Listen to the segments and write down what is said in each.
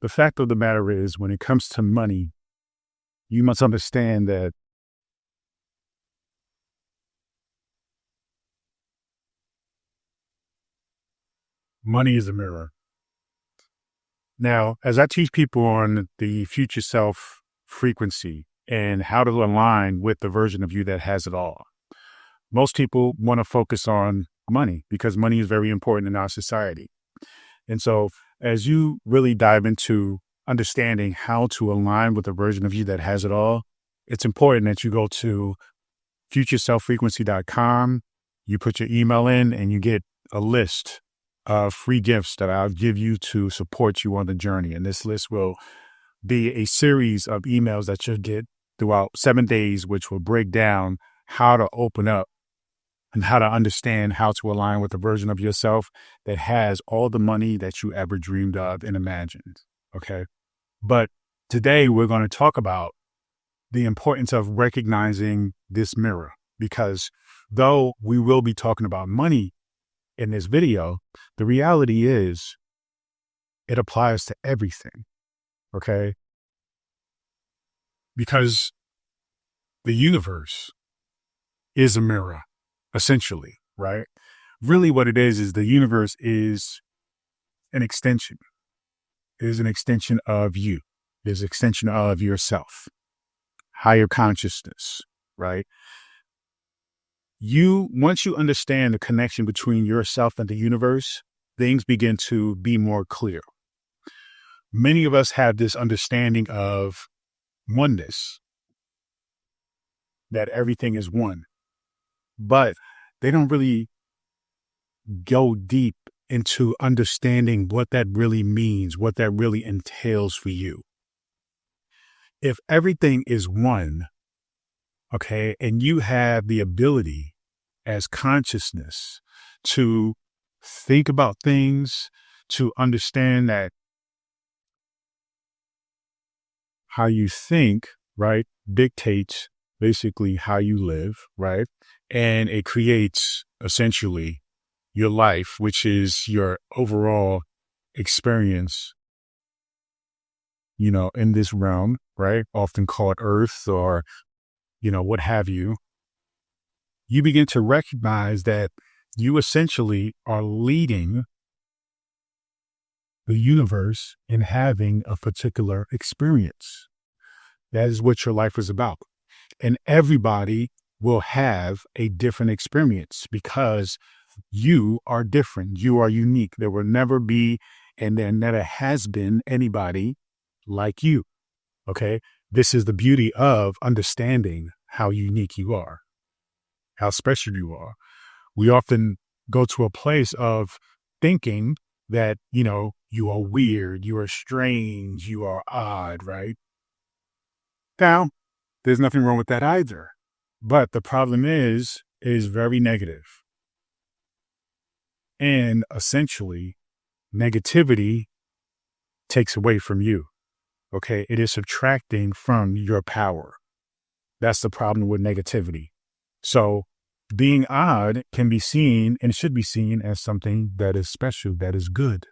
the fact of the matter is, when it comes to money, you must understand that money is a mirror. Now, as I teach people on the future self frequency and how to align with the version of you that has it all, most people want to focus on money because money is very important in our society. And so as you really dive into understanding how to align with the version of you that has it all, it's important that you go to futureselffrequency.com, you put your email in, and you get a list of free gifts that I'll give you to support you on the journey. And this list will be a series of emails that you'll get throughout 7 days, which will break down how to open up and how to understand how to align with the version of yourself that has all the money that you ever dreamed of and imagined. Okay. But today we're going to talk about the importance of recognizing this mirror, because though we will be talking about money in this video, the reality is it applies to everything. Okay. Because the universe is a mirror, essentially, right? Really what it is the universe is an extension. It is an extension of you. It is an extension of yourself, higher consciousness, right? Once you understand the connection between yourself and the universe, things begin to be more clear. Many of us have this understanding of oneness, that everything is one, but they don't really go deep into understanding what that really means, what that really entails for you. If everything is one, okay, and you have the ability as consciousness to think about things, to understand that how you think, right, dictates basically how you live, right? And it creates essentially your life, which is your overall experience, in this realm, right? Often called Earth or, what have you. You begin to recognize that you essentially are leading the universe in having a particular experience. That is what your life is about. And everybody will have a different experience because you are different. You are unique. There will never be, and there never has been anybody like you. Okay. This is the beauty of understanding how unique you are, how special you are. We often go to a place of thinking that, you are weird, you are strange, you are odd, right? Now, there's nothing wrong with that either. But the problem is very negative. And essentially, negativity takes away from you. Okay. It is subtracting from your power. That's the problem with negativity. So being odd can be seen and should be seen as something that is special, that is good.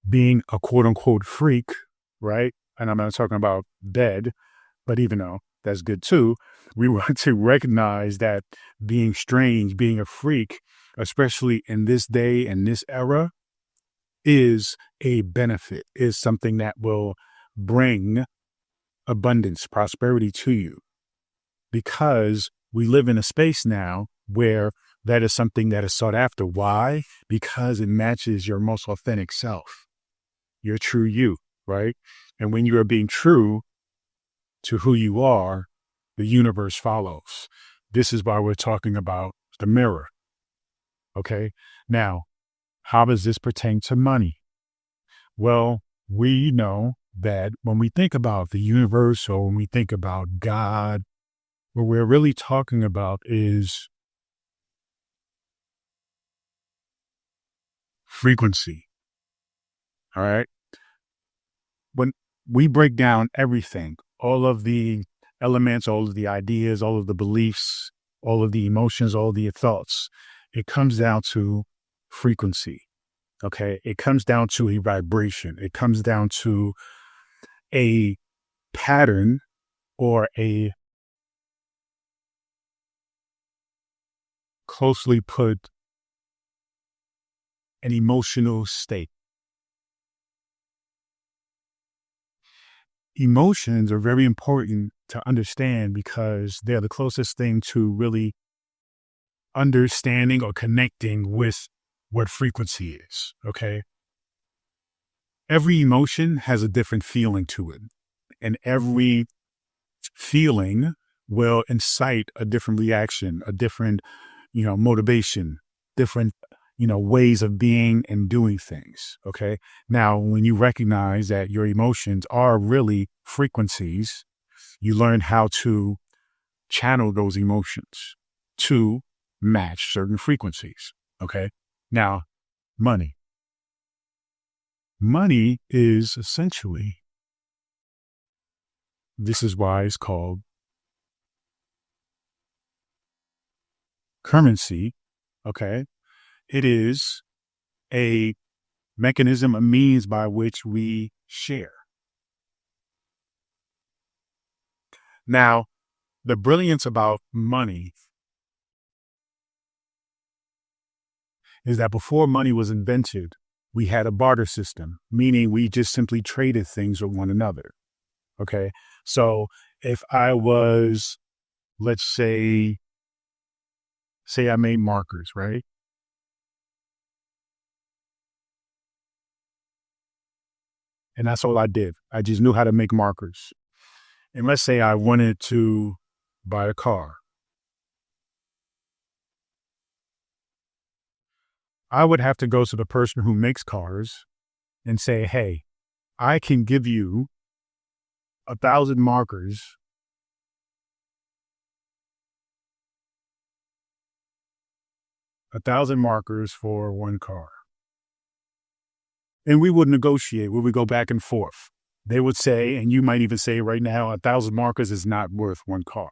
Being a quote unquote freak, right? And I'm not talking about dead, but even though that's good too, we want to recognize that being strange, being a freak, especially in this day and this era, is a benefit, is something that will bring abundance, prosperity to you. Because we live in a space now where that is something that is sought after. Why? Because it matches your most authentic self, your true you, right? And when you are being true to who you are, the universe follows. This is why we're talking about the mirror. Okay. Now, how does this pertain to money? Well, we know that when we think about the universe or when we think about God, what we're really talking about is frequency. All right. When we break down everything, all of the elements, all of the ideas, all of the beliefs, all of the emotions, all of the thoughts, it comes down to frequency. Okay. It comes down to a vibration. It comes down to a pattern or a closely put an emotional state. Emotions are very important to understand because they're the closest thing to really understanding or connecting with what frequency is. Okay. Every emotion has a different feeling to it, and every feeling will incite a different reaction, a different, motivation, different, ways of being and doing things. Okay. Now, when you recognize that your emotions are really frequencies, you learn how to channel those emotions to match certain frequencies. Okay. Now, money. Money is essentially, this is why it's called currency. Okay. It is a mechanism, a means by which we share. Now, the brilliance about money is that before money was invented, we had a barter system, meaning we just simply traded things with one another. Okay. So if I was, let's say I made markers, right? And that's all I did. I just knew how to make markers. And let's say I wanted to buy a car. I would have to go to the person who makes cars and say, hey, I can give you 1,000 markers, 1,000 markers for one car. And we would negotiate. We would go back and forth. They would say, and you might even say right now, 1,000 markers is not worth one car.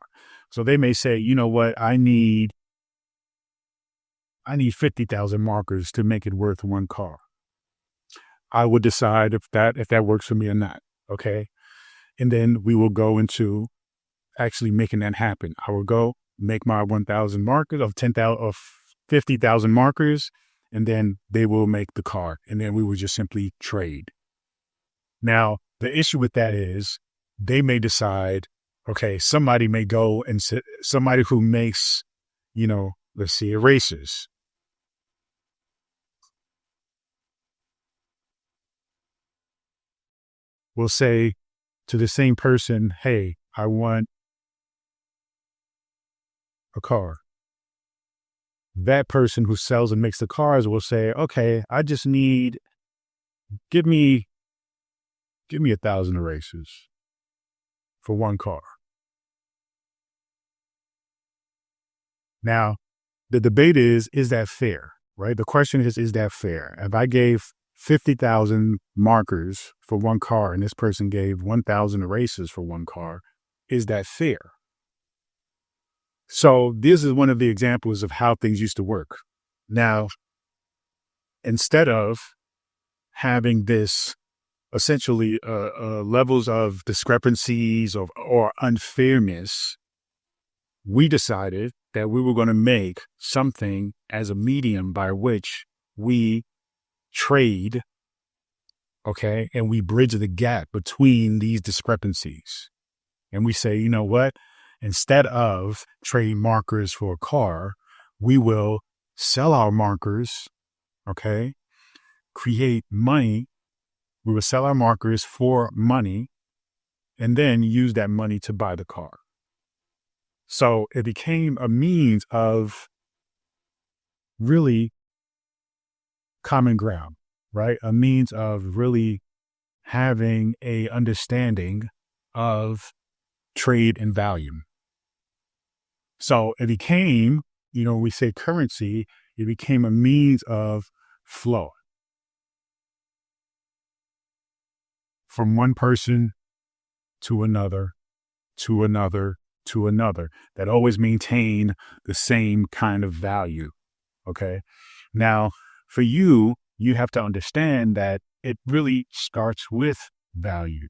So they may say, you know what, I need 50,000 markers to make it worth one car. I would decide if that works for me or not. Okay. And then we will go into actually making that happen. I will go make my 1,000 markers of 10,000 of 50,000 markers, and then they will make the car. And then we will just simply trade. Now, the issue with that is they may decide, okay, somebody may go and somebody who makes, let's see, erasers will say to the same person, hey, I want a car. That person who sells and makes the cars will say, okay, I just need, give me 1,000 erasers for one car. Now, the debate is that fair, right? The question is that fair? If I gave 50,000 markers for one car and this person gave 1,000 erasers for one car, is that fair? So this is one of the examples of how things used to work. Now, instead of having this essentially levels of discrepancies or unfairness, we decided that we were going to make something as a medium by which we trade, okay, and we bridge the gap between these discrepancies. And we say, you know what? Instead of trading markers for a car, we will sell our markers, okay, create money. We will sell our markers for money and then use that money to buy the car. So it became a means of really common ground, right? A means of really having a understanding of trade and value. So it became, we say currency, it became a means of flow from one person to another, to another, to another, that always maintain the same kind of value. Okay. Now, for you, you have to understand that it really starts with value.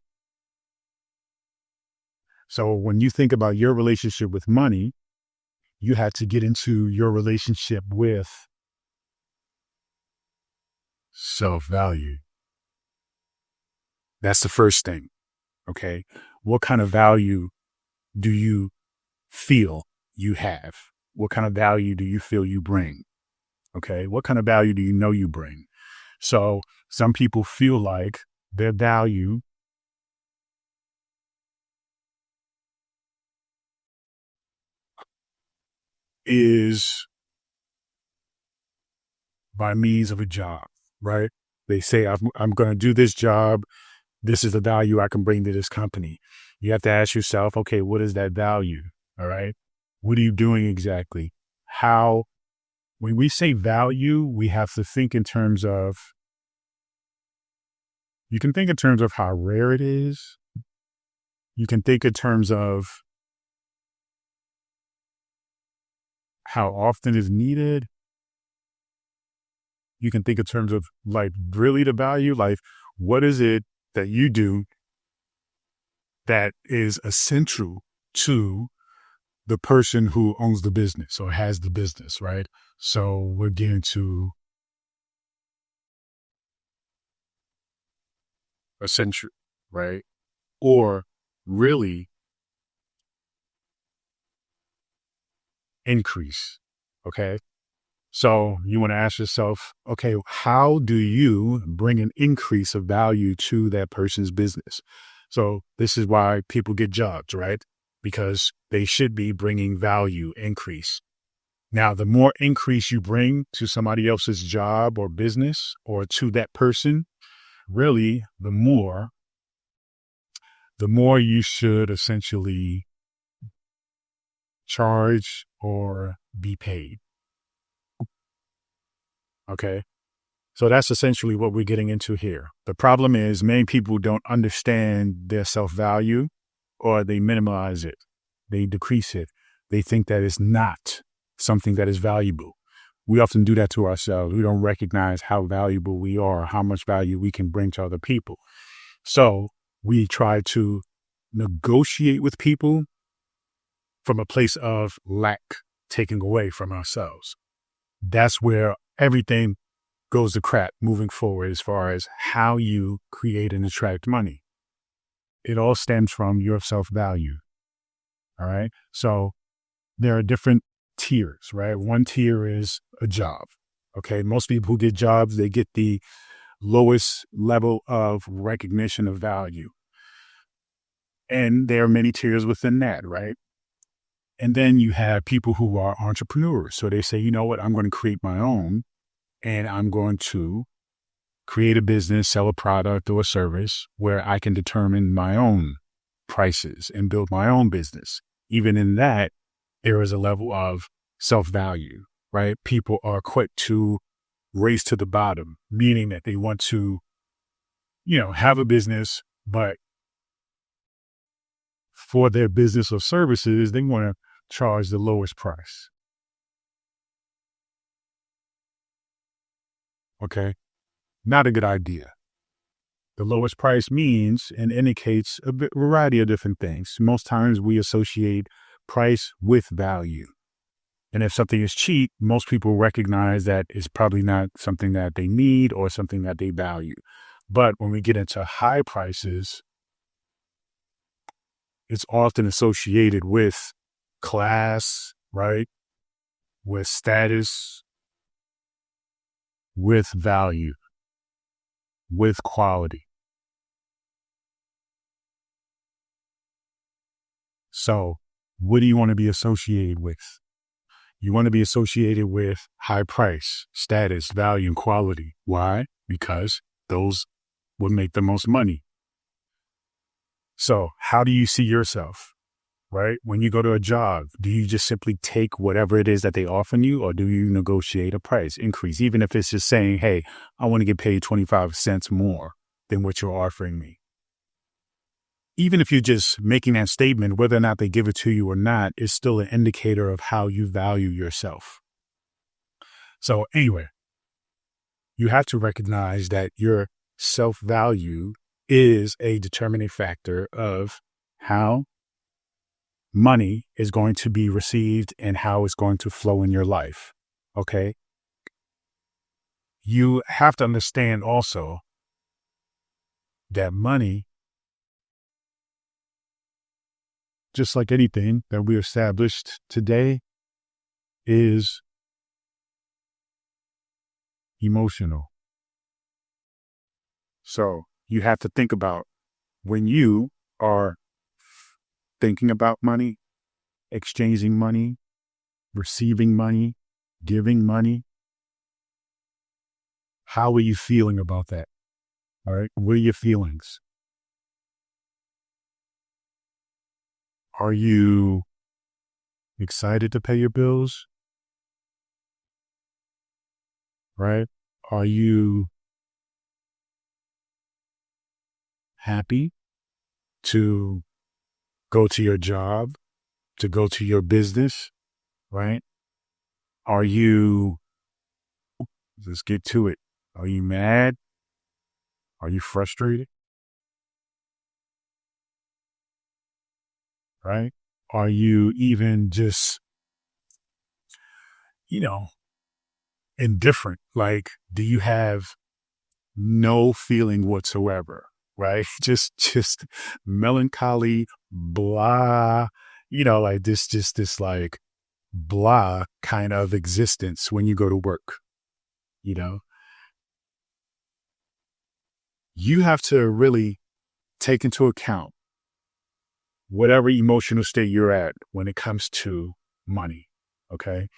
So when you think about your relationship with money, you have to get into your relationship with self-value. That's the first thing. Okay. What kind of value do you feel you have? What kind of value do you feel you bring? Okay. What kind of value do you know you bring? So some people feel like their value is by means of a job, right? They say, I'm going to do this job. This is the value I can bring to this company. You have to ask yourself, okay, what is that value? All right. What are you doing exactly? How, when we say value, we have to think in terms of, you can think in terms of how rare it is. You can think in terms of how often is needed. You can think in terms of like really the value, like what is it that you do that is essential to the person who owns the business or has the business, right? So we're getting to essential, right? Or really increase. Okay. So you want to ask yourself, okay, how do you bring an increase of value to that person's business? So this is why people get jobs, right? Because they should be bringing value increase. Now, the more increase you bring to somebody else's job or business or to that person, really, the more you should essentially charge or be paid. Okay. So that's essentially what we're getting into here. The problem is many people don't understand their self-value or they minimize it. They decrease it. They think that it's not something that is valuable. We often do that to ourselves. We don't recognize how valuable we are, how much value we can bring to other people. So we try to negotiate with people from a place of lack, taking away from ourselves. That's where everything goes to crap moving forward as far as how you create and attract money. It all stems from your self-value. All right. So there are different tiers, right? One tier is a job. Okay. Most people who get jobs, they get the lowest level of recognition of value. And there are many tiers within that, right? And then you have people who are entrepreneurs. So they say, you know what, I'm going to create my own and I'm going to create a business, sell a product or a service where I can determine my own prices and build my own business. Even in that, there is a level of self-value, right? People are quick to race to the bottom, meaning that they want to, have a business, but for their business or services, they want to charge the lowest price. Okay. Not a good idea. The lowest price means and indicates a variety of different things. Most times we associate price with value. And if something is cheap, most people recognize that it's probably not something that they need or something that they value. But when we get into high prices, it's often associated with class, right? With status, with value, with quality. So what do you want to be associated with? You want to be associated with high price, status, value, and quality. Why? Because those would make the most money. So how do you see yourself, right? When you go to a job, do you just simply take whatever it is that they offer you, or do you negotiate a price increase? Even if it's just saying, hey, I want to get paid 25 cents more than what you're offering me. Even if you're just making that statement, whether or not they give it to you or not, is still an indicator of how you value yourself. So anyway, you have to recognize that your self-value is a determining factor of how money is going to be received and how it's going to flow in your life. Okay. You have to understand also that money, just like anything that we established today, is emotional. So you have to think about when you are thinking about money, exchanging money, receiving money, giving money, how are you feeling about that? All right. What are your feelings? Are you excited to pay your bills? Right? Are you happy to go to your job, to go to your business? Right? Are you, let's get to it. Are you mad? Are you frustrated? Right? Are you even just, you know, indifferent? Like, do you have no feeling whatsoever? Right? Just melancholy, blah, like this like blah kind of existence when you go to work, you know, you have to really take into account whatever emotional state you're at when it comes to money. Okay.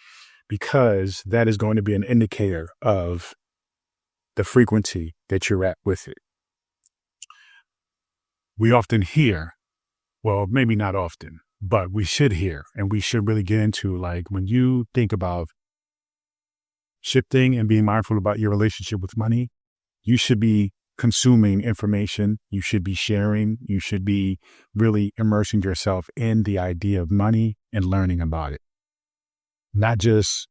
Because that is going to be an indicator of the frequency that you're at with it. We often hear, well, maybe not often, but we should hear, and we should really get into, like, when you think about shifting and being mindful about your relationship with money, you should be consuming information. You should be sharing. You should be really immersing yourself in the idea of money and learning about it. Not just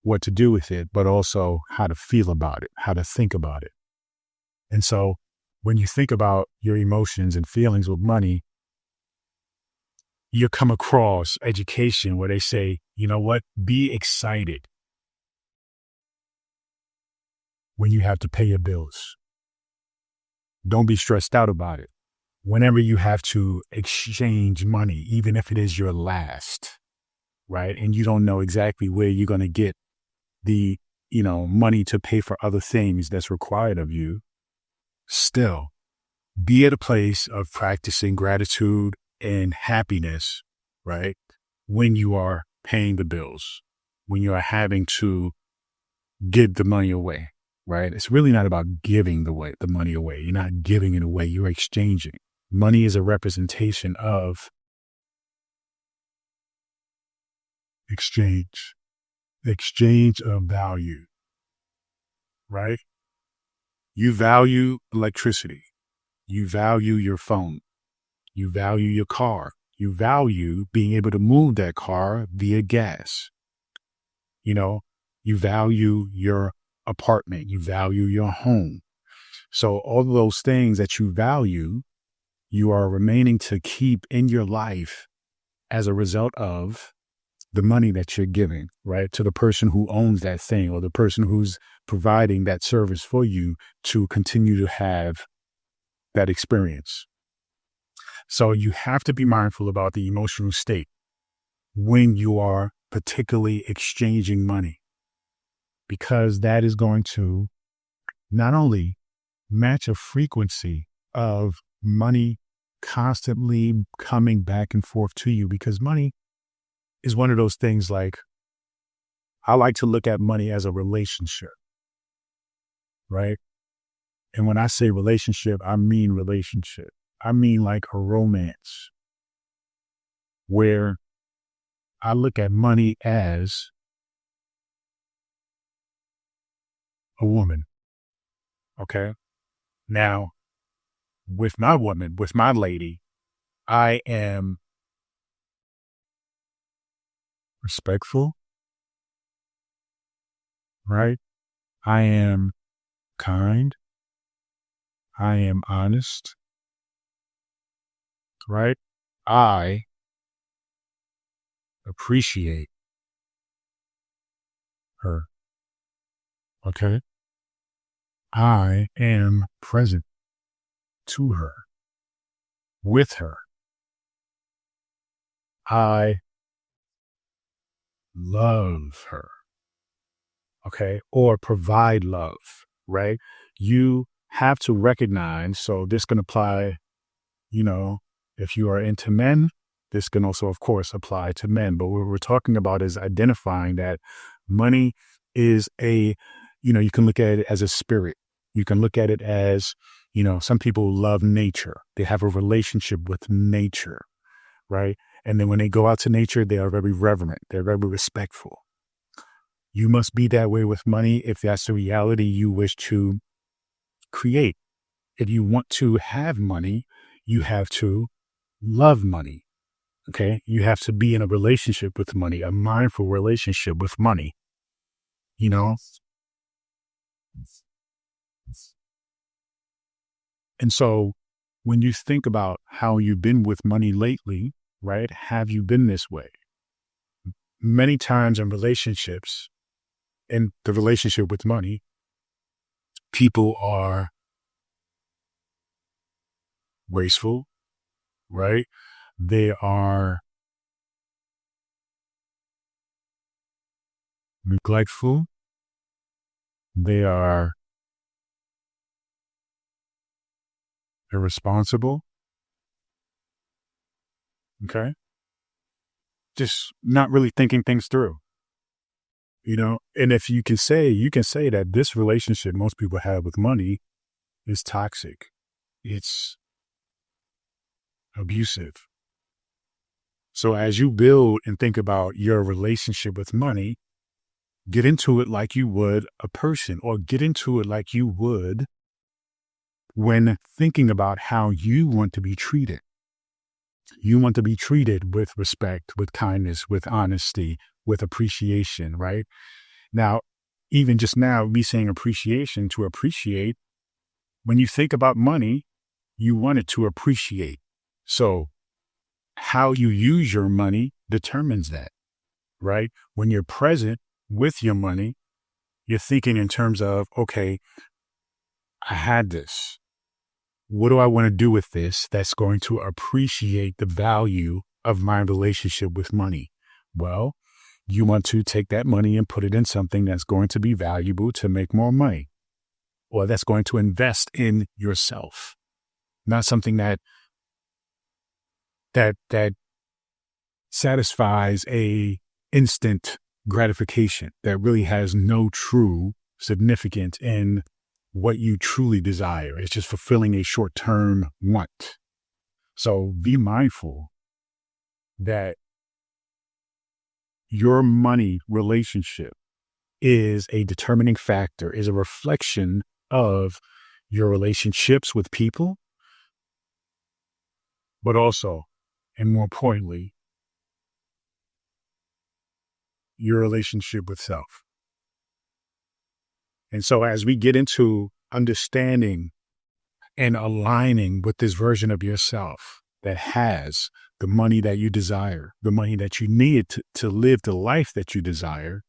what to do with it, but also how to feel about it, how to think about it. And so when you think about your emotions and feelings with money, you come across education where they say, you know what, be excited when you have to pay your bills. Don't be stressed out about it. Whenever you have to exchange money, even if it is your last, right? And you don't know exactly where you're going to get the, money to pay for other things that's required of you, still be at a place of practicing gratitude and happiness, right? When you are paying the bills, when you are having to give the money away, right? It's really not about giving the money away. You're not giving it away. You're exchanging. Money is a representation of exchange, exchange of value, right? You value electricity. You value your phone. You value your car. You value being able to move that car via gas. You know, you value your apartment. You value your home. So all of those things that you value, you are remaining to keep in your life as a result of the money that you're giving, right? To the person who owns that thing or the person who's providing that service for you to continue to have that experience. So you have to be mindful about the emotional state when you are particularly exchanging money, because that is going to not only match a frequency of money constantly coming back and forth to you, because money is one of those things, like, I like to look at money as a relationship, right? And when I say relationship, I mean relationship. I mean like a romance where I look at money as a woman. Okay. Now, with my woman, with my lady, I am respectful, right? I am kind. I am honest, right? I appreciate her. Okay. I am present to her, with her. I love her. Okay. Or provide love, right? You have to recognize, so this can apply, you know, if you are into men, this can also, of course, apply to men. But what we're talking about is identifying that money is you can look at it as a spirit. You can look at it as, some people love nature. They have a relationship with nature, right? And then when they go out to nature, they are very reverent. They're very respectful. You must be that way with money if that's the reality you wish to create. If you want to have money, you have to love money. Okay. You have to be in a relationship with money, a mindful relationship with money, you know? And so when you think about how you've been with money lately, right? Have you been this way? Many times in relationships, in the relationship with money, people are wasteful, right? They are neglectful. They are irresponsible. Okay. Just not really thinking things through, and if you can say that this relationship most people have with money is toxic. It's abusive. So as you build and think about your relationship with money, get into it like you would a person, or get into it like you would when thinking about how you want to be treated. You want to be treated with respect, with kindness, with honesty, with appreciation, right? Now, even just now, me saying appreciation, to appreciate, when you think about money, you want it to appreciate. So how you use your money determines that, right? When you're present with your money, you're thinking in terms of, okay, I had this. What do I want to do with this that's going to appreciate the value of my relationship with money? Well, you want to take that money and put it in something that's going to be valuable to make more money, or that's going to invest in yourself, not something that satisfies a instant gratification that really has no true significance in what you truly desire. It's just fulfilling a short-term want. So be mindful that your money relationship is a determining factor, is a reflection of your relationships with people, but also, and more importantly, your relationship with self. And so as we get into understanding and aligning with this version of yourself that has the money that you desire, the money that you need to live the life that you desire,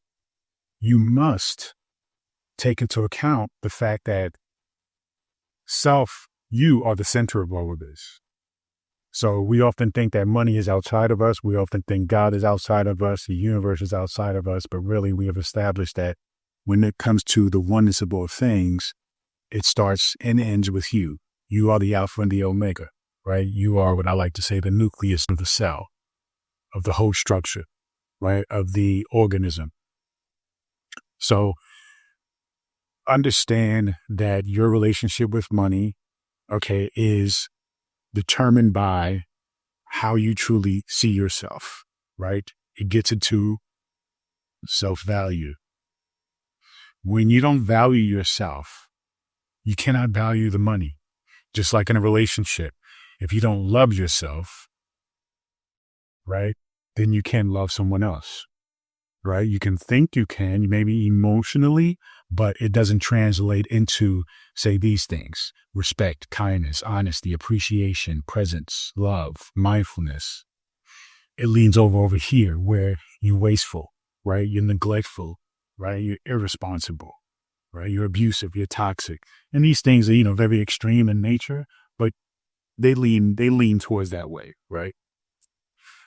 you must take into account the fact that you are the center of all of this. So we often think that money is outside of us. We often think God is outside of us. The universe is outside of us. But really, we have established that when it comes to the oneness of all things, it starts and ends with you. You are the alpha and the omega, right? You are what I like to say, the nucleus of the cell, of the whole structure, right? Of the organism. So understand that your relationship with money, okay, is determined by how you truly see yourself, right? It gets into self-value. When you don't value yourself, you cannot value the money. Just like in a relationship, if you don't love yourself, right, then you can't love someone else, right? You can think you can, maybe emotionally, but it doesn't translate into, say, these things: respect, kindness, honesty, appreciation, presence, love, mindfulness. It leans over here where you're wasteful, right? You're neglectful, right? You're irresponsible, right? You're abusive, you're toxic. And these things are, very extreme in nature, but they lean towards that way, right?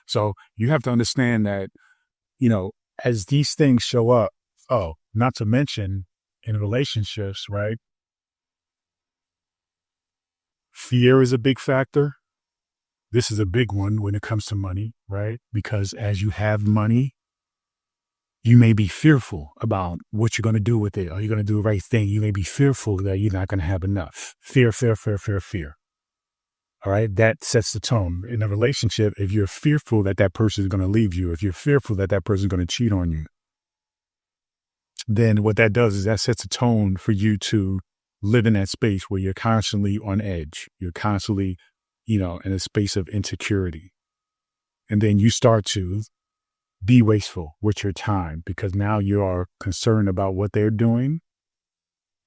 So you have to understand that, as these things show up, oh, not to mention in relationships, right? Fear is a big factor. This is a big one when it comes to money, right? Because as you have money, you may be fearful about what you're going to do with it. Are you going to do the right thing? You may be fearful that you're not going to have enough. Fear, fear, fear, fear, fear. All right. That sets the tone in a relationship. If you're fearful that that person is going to leave you, if you're fearful that that person is going to cheat on you, then what that does is that sets a tone for you to live in that space where you're constantly on edge. You're constantly, in a space of insecurity. And then you start to be wasteful with your time because now you are concerned about what they're doing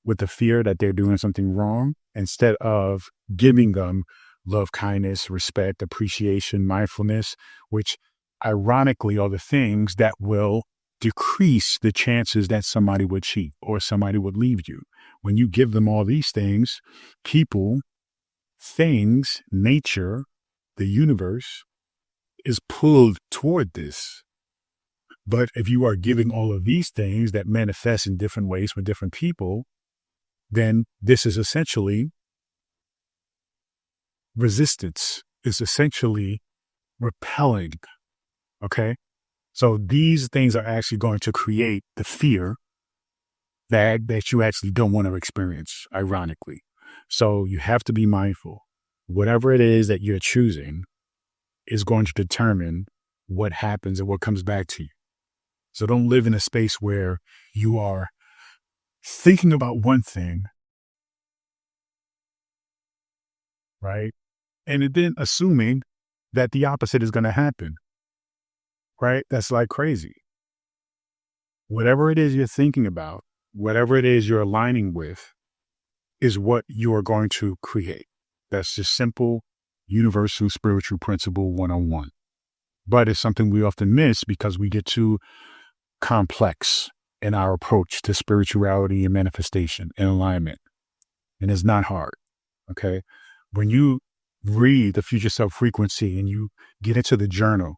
with the fear that they're doing something wrong instead of giving them love, kindness, respect, appreciation, mindfulness, which ironically are the things that will decrease the chances that somebody would cheat or somebody would leave you. When you give them all these things, people, things, nature, the universe is pulled toward this. But if you are giving all of these things that manifest in different ways for different people, then this is essentially resistance. It's essentially repelling. Okay. So these things are actually going to create the fear that you actually don't want to experience, ironically. So you have to be mindful. Whatever it is that you're choosing is going to determine what happens and what comes back to you. So don't live in a space where you are thinking about one thing, right? And then assuming that the opposite is going to happen, right? That's like crazy. Whatever it is you're thinking about, whatever it is you're aligning with is what you are going to create. That's just simple, universal spiritual principle 101. But it's something we often miss because we get too complex in our approach to spirituality and manifestation and alignment. And it's not hard. Okay. When you read the future self frequency and you get into the journal,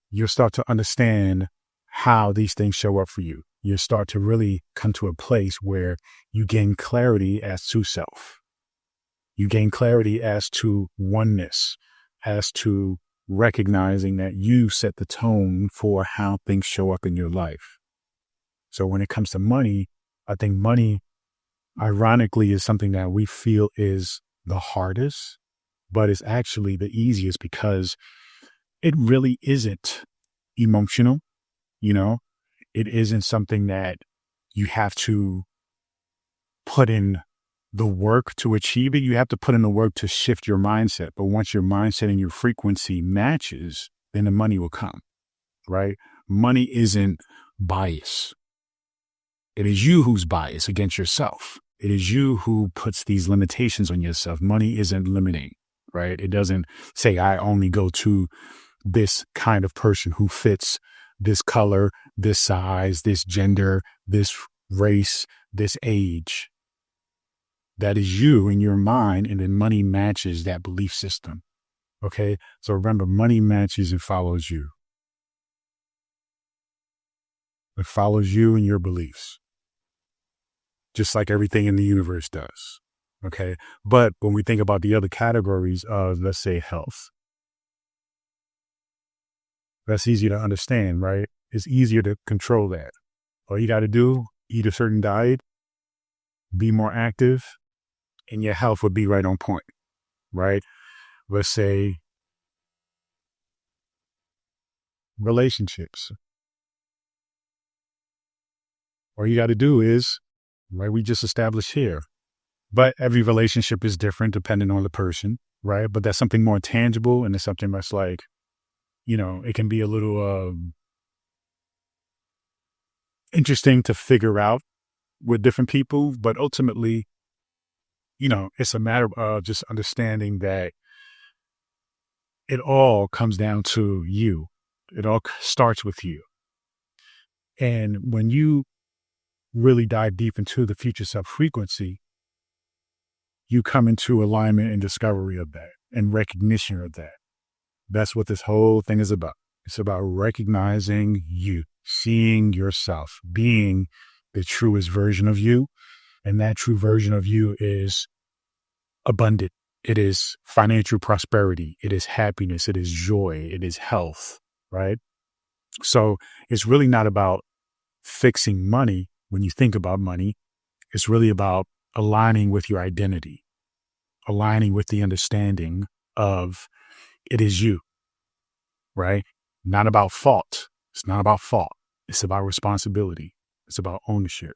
you'll start to understand how these things show up for you. You start to really come to a place where you gain clarity as to self. You gain clarity as to oneness, as to recognizing that you set the tone for how things show up in your life. So when it comes to money, I think money, ironically, is something that we feel is the hardest, but it's actually the easiest because it really isn't emotional. It isn't something that you have to put in the work to achieve it. You have to put in the work to shift your mindset. But once your mindset and your frequency matches, then the money will come, right? Money isn't bias. It is you who's biased against yourself. It is you who puts these limitations on yourself. Money isn't limiting, right? It doesn't say, I only go to this kind of person who fits this color, this size, this gender, this race, this age. That is you in your mind, and then money matches that belief system. Okay. So remember, money matches and follows you. It follows you and your beliefs, just like everything in the universe does. Okay. But when we think about the other categories of, let's say, health, that's easier to understand, right? It's easier to control that. All you got to do, eat a certain diet, be more active, and your health would be right on point, right? Let's say relationships. All you got to do is, right, we just established here, but every relationship is different depending on the person, right? But that's something more tangible, and it's something that's like, it can be a little interesting to figure out, with different people, but ultimately, it's a matter of just understanding that it all comes down to you. It all starts with you. And when you really dive deep into the future self frequency, you come into alignment and discovery of that and recognition of that. That's what this whole thing is about. It's about recognizing you, seeing yourself, being the truest version of you. And that true version of you is abundant. It is financial prosperity. It is happiness. It is joy. It is health, right? So it's really not about fixing money. When you think about money, it's really about aligning with your identity, aligning with the understanding of it is you, right? Not about fault. It's not about fault. It's about responsibility. It's about ownership.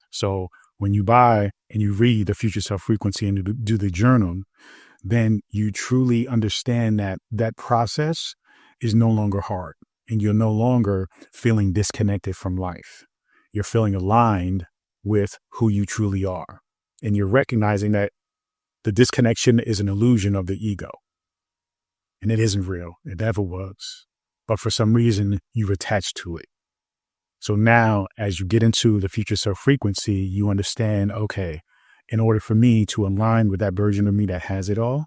So when you buy and you read the future self frequency and do the journal, then you truly understand that that process is no longer hard and you're no longer feeling disconnected from life. You're feeling aligned with who you truly are. And you're recognizing that the disconnection is an illusion of the ego. And it isn't real. It never was. But for some reason, you've attached to it. So now, as you get into the future self frequency, you understand, okay, in order for me to align with that version of me that has it all,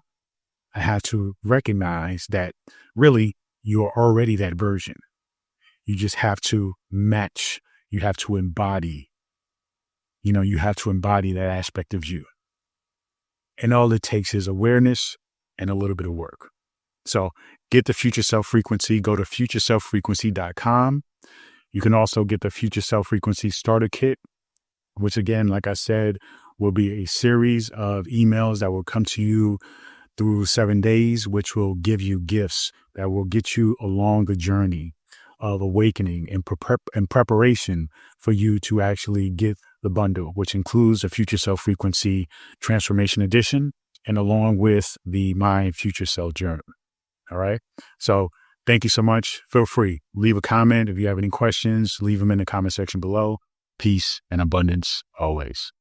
I have to recognize that really you're already that version. You just have to match. You have to embody. You have to embody that aspect of you. And all it takes is awareness and a little bit of work. So get the future self frequency, go to futureselffrequency.com. You can also get the future self frequency starter kit, which again, like I said, will be a series of emails that will come to you through 7 days, which will give you gifts that will get you along the journey of awakening and preparation for you to actually get the bundle, which includes a future self frequency transformation edition and along with the Mind Future Self Journal. All right. So thank you so much. Feel free. Leave a comment. If you have any questions, leave them in the comment section below. Peace and abundance always.